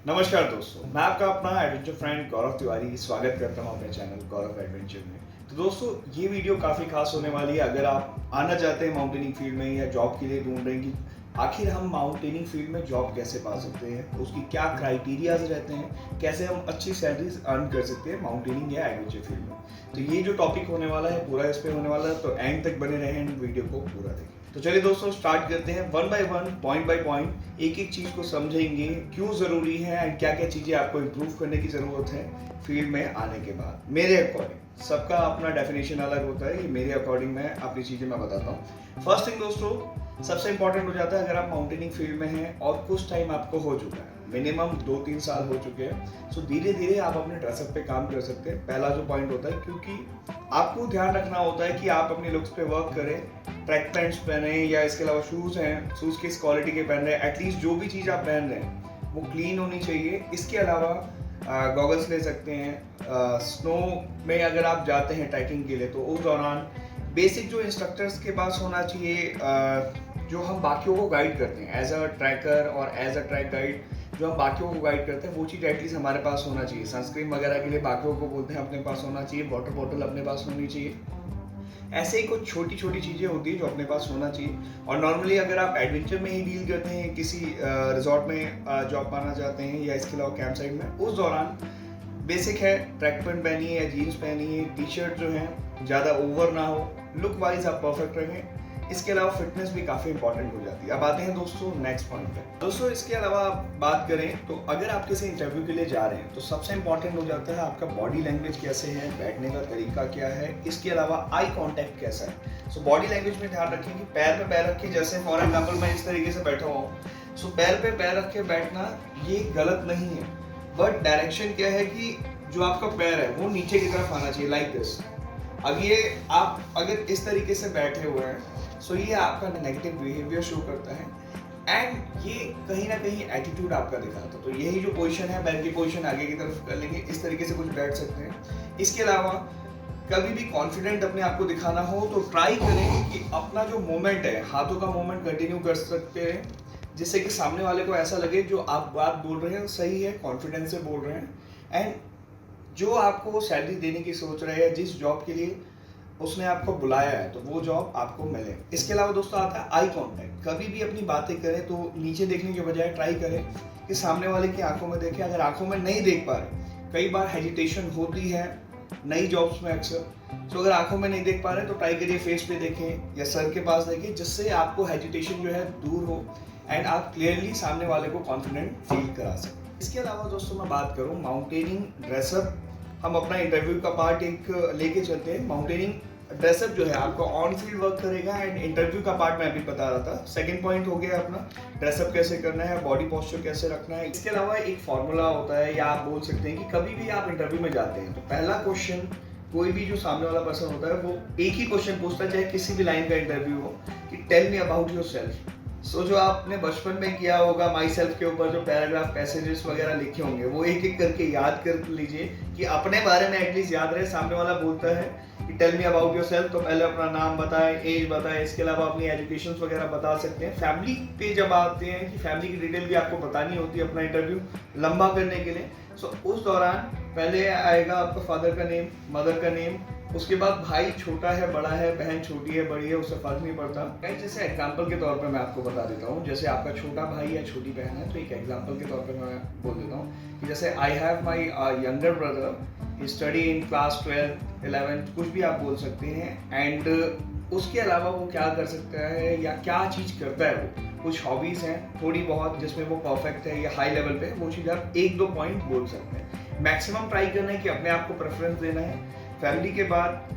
नमस्कार दोस्तों, मैं आपका अपना एडवेंचर फ्रेंड गौरव तिवारी स्वागत करता हूं अपने चैनल गौरव एडवेंचर में। तो दोस्तों, ये वीडियो काफ़ी खास होने वाली है। अगर आप आना चाहते हैं माउंटेनिंग फील्ड में या जॉब के लिए ढूंढ रहे हैं कि आखिर हम माउंटेनिंग फील्ड में जॉब कैसे पा सकते हैं, तो उसकी क्या क्राइटेरियाज रहते हैं, कैसे हम अच्छी सैलरीज अर्न कर सकते हैं माउंटेनिंग या एडवेंचर फील्ड में। तो ये जो टॉपिक होने वाला है पूरा इस पे होने वाला है, तो एंड तक बने रहें, वीडियो को पूरा देखें। तो चलिए दोस्तों, स्टार्ट करते हैं one by one, point by point, एक एक चीज को समझेंगे, क्यों जरूरी है एंड क्या क्या चीजें आपको इम्प्रूव करने की जरूरत है फील्ड में आने के बाद। मेरे अकॉर्डिंग सबका अपना डेफिनेशन अलग होता है, ये मेरे अकॉर्डिंग मैं अपनी चीजें मैं बताता हूँ। फर्स्ट थिंग दोस्तों, सबसे इंपॉर्टेंट हो जाता है अगर आप माउंटेनिंग फील्ड में हैं और कुछ टाइम आपको हो चुका है, मिनिमम 2-3 साल हो चुके हैं, सो धीरे धीरे आप अपने ड्रेसअप पे काम कर सकते हैं। पहला जो पॉइंट होता है, क्योंकि आपको ध्यान रखना होता है कि आप अपने लुक्स पे वर्क करें, ट्रैक पैंट्स पहने या इसके अलावा शूज़ हैं, शूज़ किस क्वालिटी के पहन रहे हैं, एटलीस्ट जो भी चीज़ आप पहन रहे हैं वो क्लीन होनी चाहिए। इसके अलावा गॉगल्स ले सकते हैं। स्नो में अगर आप जाते हैं ट्रैकिंग के लिए, तो उस दौरान बेसिक जो इंस्ट्रक्टर्स के पास होना चाहिए, जो हम बाकियों को गाइड करते हैं एज अ ट्रैकर और एज अ ट्रैक गाइड, जो हम बाकियों को गाइड करते हैं वो चीज़ एटलीस्ट हमारे पास होना चाहिए। सनस्क्रीन वगैरह के लिए बाकियों को बोलते हैं अपने पास होना चाहिए, वाटर बॉटल अपने पास होनी चाहिए। ऐसे ही कुछ छोटी छोटी चीज़ें होती हैं जो अपने पास होना चाहिए। और नॉर्मली अगर आप एडवेंचर में ही डील करते हैं, किसी रिजॉर्ट में जॉब पाना चाहते हैं या इसके अलावा कैंप साइट में, उस दौरान बेसिक है ट्रैक पैंट पहनिए या जीन्स पहनिए, टी शर्ट जो है ज़्यादा ओवर ना हो, लुक वाइज आप परफेक्ट रहें। इसके अलावा फिटनेस भी काफ़ी इंपॉर्टेंट हो जाती है। अब आते हैं दोस्तों नेक्स्ट पॉइंट पे। दोस्तों, इसके अलावा आप बात करें तो अगर आप किसी इंटरव्यू के लिए जा रहे हैं तो सबसे इंपॉर्टेंट हो जाता है आपका बॉडी लैंग्वेज कैसे है, बैठने का तरीका क्या है, इसके अलावा आई कांटेक्ट कैसा है। सो बॉडी लैंग्वेज में ध्यान रखें कि पैर पे पैर रख के, जैसे फॉर एग्जाम्पल मैं इस तरीके से बैठा हुआ हूँ, सो पैर पे पैर रख के बैठना ये गलत नहीं है, बट डायरेक्शन क्या है कि जो आपका पैर है वो नीचे की तरफ आना चाहिए, लाइक दिस। अब ये आप अगर इस तरीके से बैठे हुए हैं, सो ये आपका नेगेटिव बिहेवियर शो करता है एंड ये कहीं ना कहीं एटीट्यूड आपका दिखाता है। तो यही जो पोजीशन है, पैर की पोजीशन आगे की तरफ कर लेंगे, इस तरीके से कुछ बैठ सकते हैं। इसके अलावा कभी भी कॉन्फिडेंट अपने आप को दिखाना हो तो ट्राई करें कि अपना जो मोमेंट है, हाथों का मोमेंट कंटिन्यू कर सकते हैं, जिससे कि सामने वाले को ऐसा लगे जो आप बात बोल रहे हैं सही है, कॉन्फिडेंस से बोल रहे हैं एंड जो आपको सैलरी देने की सोच रहे हैं, जिस जॉब के लिए उसने आपको बुलाया है, तो वो जॉब आपको मिले। इसके अलावा दोस्तों आता है आई कांटेक्ट। कभी भी अपनी बातें करें तो नीचे देखने के बजाय ट्राई करें कि सामने वाले की आंखों में देखें। अगर आंखों में नहीं देख पा रहे, कई बार हेजिटेशन होती है नई जॉब्स में अक्सर, तो अगर आंखों में नहीं देख पा रहे तो ट्राई करिए फेस पे देखें या सर के पास देखें, जिससे आपको हेजिटेशन जो है दूर हो एंड आप क्लियरली सामने वाले को कॉन्फिडेंट फील करा सकें। इसके अलावा दोस्तों मैं बात करूँ माउंटेनिंग ड्रेसअप, हम अपना इंटरव्यू का पार्ट एक लेके चलते हैं। माउंटेनिंग ड्रेसअप जो है आपको ऑन फील्ड वर्क करेगा एंड इंटरव्यू का पार्ट मैं अभी बता रहा था। सेकंड पॉइंट हो गया अपना ड्रेसअप कैसे करना है, बॉडी पोस्चर कैसे रखना है। इसके अलावा एक फॉर्मूला होता है, या आप बोल सकते हैं कि कभी भी आप इंटरव्यू में जाते हैं तो पहला क्वेश्चन कोई भी जो सामने वाला पर्सन होता है वो एक ही क्वेश्चन पूछता है, चाहे किसी भी लाइन का इंटरव्यू हो, कि tell me about yourself. So जो आपने बचपन में किया होगा माई सेल्फ के ऊपर जो पैराग्राफ पैसेजेस वगैरह लिखे होंगे, वो एक एक करके याद कर लीजिए कि अपने बारे में एटलीस्ट याद रहे। सामने वाला बोलता है कि tell me about yourself, तो पहले अपना नाम बताएं, एज बताएं, इसके अलावा अपनी एजुकेशन वगैरह बता सकते हैं। फैमिली पे जब आते हैं कि फैमिली की डिटेल भी आपको बतानी होती है अपना इंटरव्यू लंबा करने के लिए। सो उस दौरान पहले आएगा आपका फादर का नेम, मदर का नेम, उसके बाद भाई छोटा है बड़ा है, बहन छोटी है बड़ी है, उससे फर्क नहीं पड़ता। जैसे एग्जांपल के तौर पे मैं आपको बता देता हूँ, जैसे आपका छोटा भाई या छोटी बहन है, तो एक एग्जांपल के तौर पे मैं बोल देता हूँ कि जैसे I have my younger brother, study in class 12, 11, कुछ भी आप बोल सकते हैं। एंड उसके अलावा वो क्या कर सकता है या क्या चीज़ करता है, वो कुछ हॉबीज़ हैं थोड़ी बहुत जिसमें वो परफेक्ट है या हाई लेवल पे, वो चीज़ आप 1-2 पॉइंट बोल सकते हैं। मैक्सिमम ट्राई करना है कि अपने आप को प्रेफरेंस देना है। फैमिली के बाद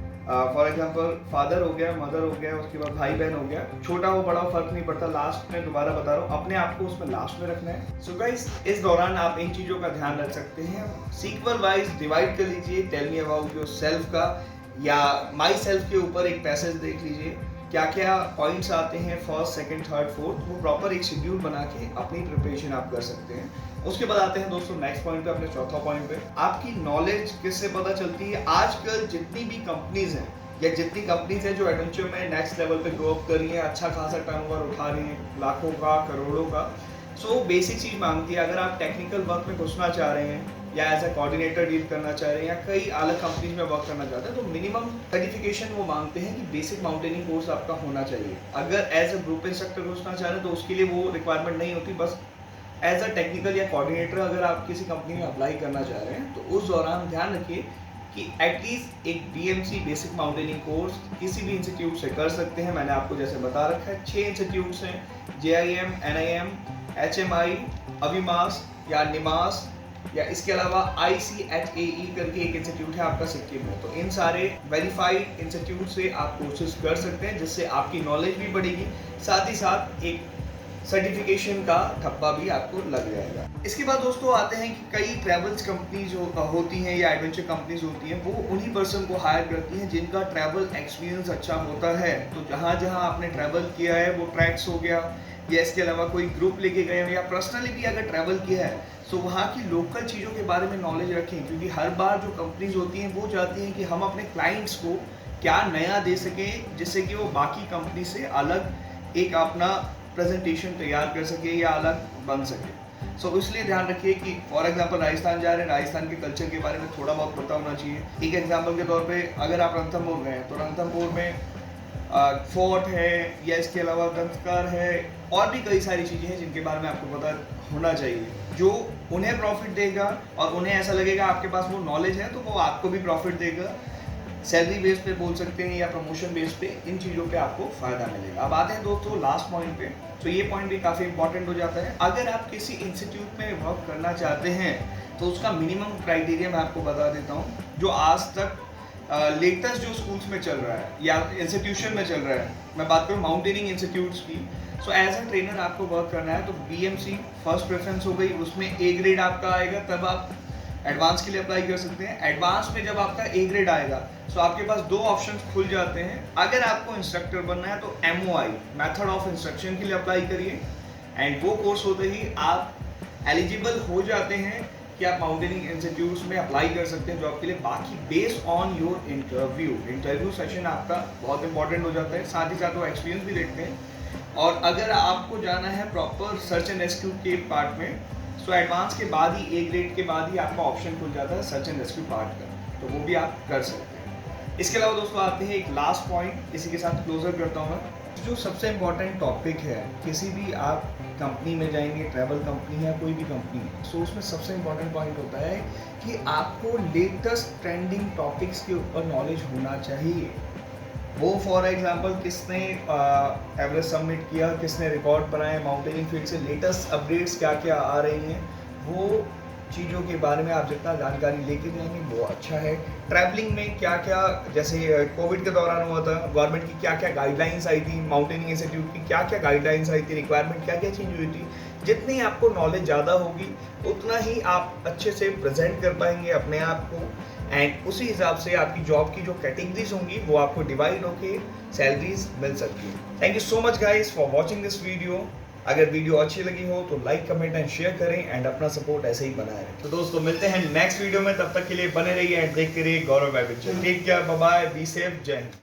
फॉर एग्जांपल फादर हो गया, मदर हो गया, उसके बाद भाई बहन हो गया, छोटा हो बड़ा हो फर्क नहीं पड़ता। लास्ट में दोबारा बता रहा हूँ, अपने आप को उसमें लास्ट में रखना है। सो गाइस, इस दौरान आप इन चीज़ों का ध्यान रख सकते हैं। सीक्वल वाइज डिवाइड कर लीजिए, tell me about yourself का या माई सेल्फ के ऊपर एक पैसेज देख लीजिए, क्या क्या पॉइंट्स आते हैं फर्स्ट, सेकंड, थर्ड, फोर्थ, वो प्रॉपर एक शेड्यूल बना के अपनी प्रिपरेशन आप कर सकते हैं। उसके बाद आते हैं दोस्तों नेक्स्ट पॉइंट पे, अपने चौथा पॉइंट पे, आपकी नॉलेज किससे पता चलती है। आजकल जितनी भी कंपनीज हैं या जितनी कंपनीज हैं जो एडवेंचर में नेक्स्ट लेवल पे ग्रो अप कर रही हैं, अच्छा खासा टर्नओवर उठा रही हैं, लाखों का, करोड़ों का, सो बेसिक चीज़ मांगती है। अगर आप टेक्निकल वर्क में घुसना चाह रहे हैं या एज अ कोऑर्डिनेटर डील करना चाह रहे हैं या कई अलग कंपनीज में वर्क करना चाहते हैं, तो मिनिमम सर्टिफिकेशन वो मांगते हैं कि बेसिक माउंटेनिंग कोर्स आपका होना चाहिए। अगर एज अ ग्रुप इंस्ट्रक्टर घुसना चाह रहे हैं तो उसके लिए वो रिक्वायरमेंट नहीं होती। बस एज अ टेक्निकल या कोऑर्डिनेटर अगर आप किसी कंपनी में अप्लाई करना चाह रहे हैं तो उस दौरान ध्यान रखिए कि एटलीस्ट एक BMC बेसिक माउंटेनिंग कोर्स किसी भी इंस्टीट्यूट से कर सकते हैं। मैंने आपको जैसे बता रखा है 6 इंस्टीट्यूट्स हैं, JIM, NIM, HMI, अविमास या निमास या इसके अलावा ICHAE करके एक इंस्टीट्यूट है आपका सिक्किम में। तो इन सारे वेरीफाइड इंस्टीट्यूट से आप कोर्सेज कर सकते हैं, जिससे आपकी नॉलेज भी बढ़ेगी, साथ ही साथ एक सर्टिफिकेशन का ठप्पा भी आपको लग जाएगा। इसके बाद दोस्तों आते हैं कि कई ट्रैवल्स कंपनीज होती हैं या एडवेंचर कंपनीज होती हैं, वो उन्हीं पर्सन को हायर करती हैं जिनका ट्रैवल एक्सपीरियंस अच्छा होता है। तो जहाँ जहाँ आपने ट्रैवल किया है, वो ट्रैक्स हो गया या इसके अलावा कोई ग्रुप लेके गए हैं या पर्सनली भी अगर ट्रैवल किया है, तो वहाँ की लोकल चीज़ों के बारे में नॉलेज रखें। क्योंकि हर बार जो कंपनीज होती हैं वो चाहती हैं कि हम अपने क्लाइंट्स को क्या नया दे सकें, जिससे कि वो बाकी कंपनी से अलग एक अपना प्रेजेंटेशन तैयार कर सके या अलग बन सके। सो इसलिए ध्यान रखिए कि फॉर एग्जांपल राजस्थान जा रहे हैं, राजस्थान के कल्चर के बारे में थोड़ा बहुत पता होना चाहिए। एक एग्जांपल के तौर पे अगर आप रणथंभौर गए हैं तो रणथंभौर में फोर्ट है या इसके अलावा दंतकार है और भी कई सारी चीज़ें हैं जिनके बारे में आपको पता होना चाहिए, जो उन्हें प्रॉफिट देगा और उन्हें ऐसा लगेगा आपके पास वो नॉलेज है तो वो आपको भी प्रॉफिट देगा। सैलरी बेस पे बोल सकते हैं या प्रमोशन बेस पे, इन चीज़ों पे आपको फ़ायदा मिलेगा। अब आते हैं दोस्तों लास्ट पॉइंट पे। तो ये पॉइंट भी काफ़ी इंपॉर्टेंट हो जाता है। अगर आप किसी इंस्टीट्यूट में वर्क करना चाहते हैं तो उसका मिनिमम क्राइटेरिया मैं आपको बता देता हूँ, जो आज तक लेटेस्ट जो स्कूल्स में चल रहा है या इंस्टीट्यूशन में चल रहा है। मैं बात करूँ माउंटेनिंग इंस्टीट्यूट्स की। सो एज अ ट्रेनर आपको वर्क करना है तो BMC फर्स्ट प्रेफरेंस हो गई, उसमें A ग्रेड आपका आएगा, तब आप एडवांस के लिए अप्लाई कर सकते हैं। एडवांस में जब आपका A ग्रेड आएगा तो आपके पास 2 ऑप्शंस खुल जाते हैं। अगर आपको इंस्ट्रक्टर बनना है तो MOI मेथड ऑफ इंस्ट्रक्शन के लिए अप्लाई करिए, एंड वो कोर्स होते ही आप एलिजिबल हो जाते हैं कि आप माउंटेनिंग इंस्टीट्यूट्स में अप्लाई कर सकते हैं जॉब के लिए। बाकी based on your interview session आपका बहुत इंपॉर्टेंट हो जाता है, साथ ही साथ वो एक्सपीरियंस भी देखते हैं। और अगर आपको जाना है प्रॉपर सर्च एंड रेस्क्यू के पार्ट में, सो एडवांस के बाद ही A ग्रेड के बाद ही आपका ऑप्शन खुल जाता है सर्च एंड रेस्क्यू पार्ट का, तो वो भी आप कर सकते हैं। इसके अलावा दोस्तों आते हैं एक लास्ट पॉइंट, इसी के साथ क्लोजर करता हूँ मैं। जो सबसे इम्पॉर्टेंट टॉपिक है, किसी भी आप कंपनी में जाएंगे, ट्रैवल कंपनी या कोई भी कंपनी, सो उसमें सबसे इम्पॉर्टेंट पॉइंट होता है कि आपको लेटेस्ट ट्रेंडिंग टॉपिक्स के ऊपर नॉलेज होना चाहिए। वो फॉर एग्जांपल किसने एवरेस्ट सबमिट किया, किसने रिकॉर्ड बनाए, माउंटेनिंग फील्ड से लेटेस्ट अपडेट्स क्या क्या आ रही हैं, वो चीज़ों के बारे में आप जितना जानकारी लेके जाएंगे वो अच्छा है। ट्रैवलिंग में क्या क्या, जैसे कोविड के दौरान हुआ था, गवर्नमेंट की क्या क्या गाइडलाइंस आई थी, माउंटेनिंग इंस्टीट्यूट की क्या क्या गाइडलाइंस आई थी, रिक्वायरमेंट क्या क्या चेंज हुई थी, जितनी आपको नॉलेज ज़्यादा होगी उतना ही आप अच्छे से प्रेजेंट कर पाएंगे अपने आप को, एंड उसी हिसाब से आपकी जॉब की जो कैटेगरीज होंगी वो आपको डिवाइड होके सैलरीज मिल सकती है। Thank you so much guys for watching this video. अगर वीडियो अच्छी लगी हो तो लाइक, कमेंट एंड शेयर करें, एंड अपना सपोर्ट ऐसे ही बनाए रखें। तो दोस्तों मिलते हैं नेक्स्ट वीडियो में, तब तक के लिए बने रहिए एंड देखते रहिए Gaurav adventure. Take care, bye bye, be safe, Jai Hind.